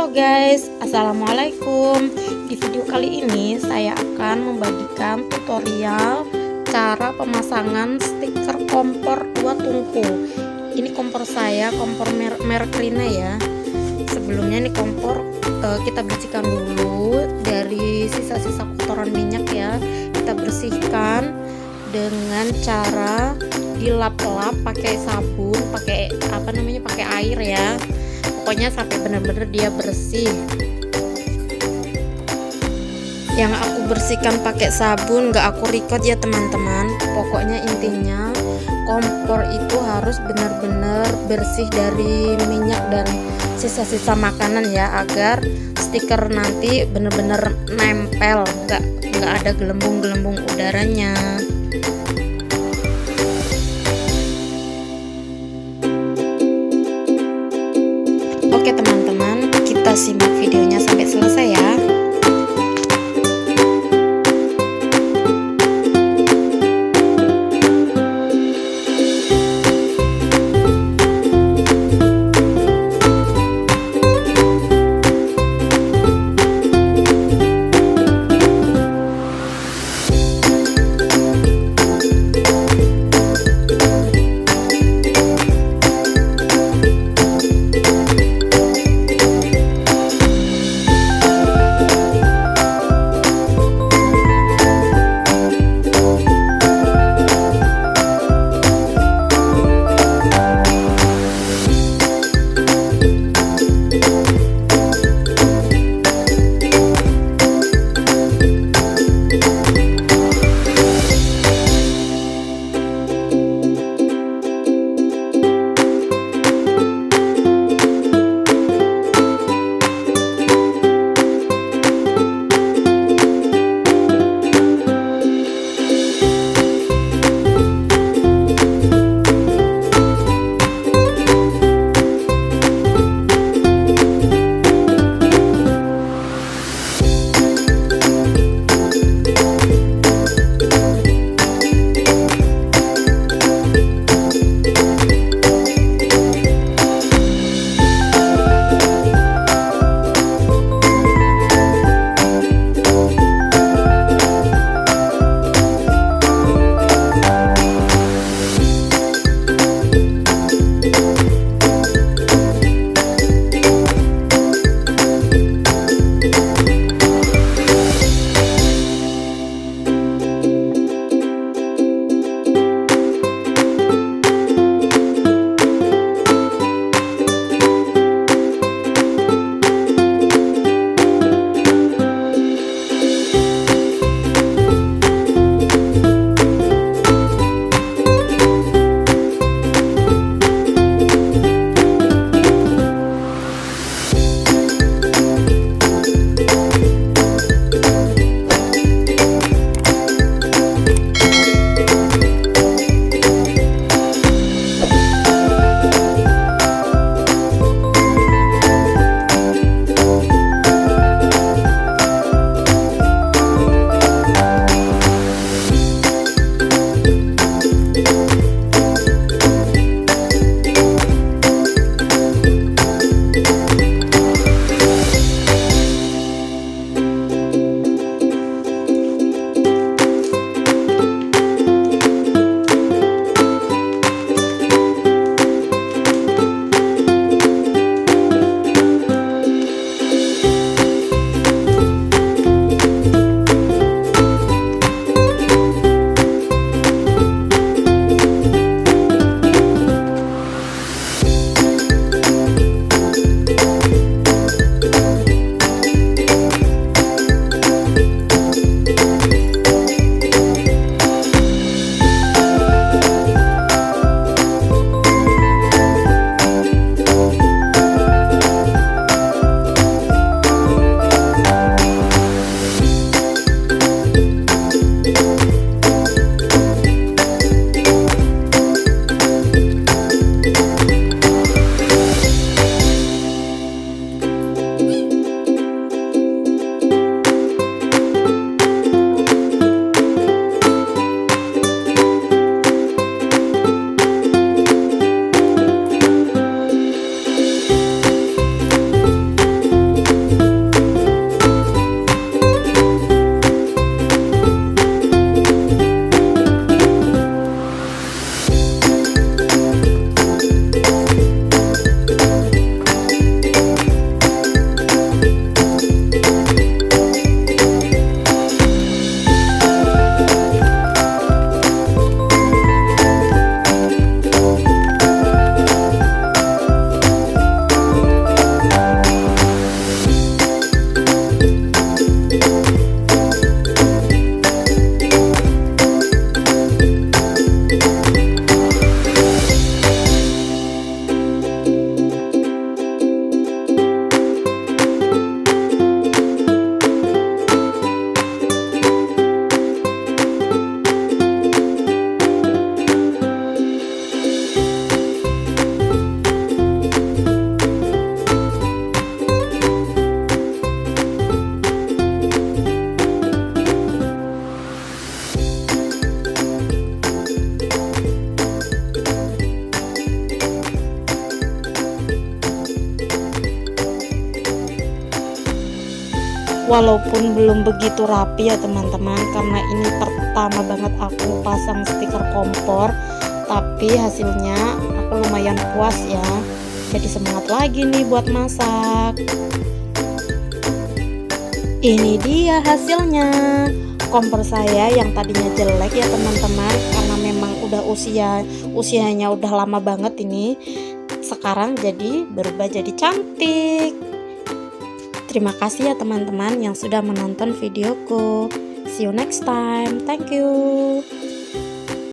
Halo guys, assalamualaikum. Di video kali ini saya akan membagikan tutorial cara pemasangan stiker kompor 2 tungku. Ini kompor saya, kompor merek Rina ya. Sebelumnya ini kompor kita bersihkan dulu dari sisa-sisa kotoran minyak ya. Kita bersihkan dengan cara dilap-lap pakai sabun, pakai pakai air ya. Pokoknya sampai benar-benar dia bersih. Yang aku bersihkan pakai sabun gak aku record ya teman-teman. Pokoknya intinya kompor itu harus benar-benar bersih dari minyak dan sisa-sisa makanan ya, agar stiker nanti benar-benar nempel, nggak ada gelembung-gelembung udaranya. Oke teman-teman, kita simak videonya sampai selesai ya. Walaupun belum begitu rapi ya teman-teman, karena ini pertama banget aku pasang stiker kompor, tapi hasilnya aku lumayan puas ya. Jadi semangat lagi nih buat masak. Ini dia hasilnya. Kompor saya yang tadinya jelek ya teman-teman, karena memang udah usianya udah lama banget ini, sekarang jadi berubah jadi cantik. Terima kasih ya teman-teman yang sudah menonton videoku. See you next time. Thank you.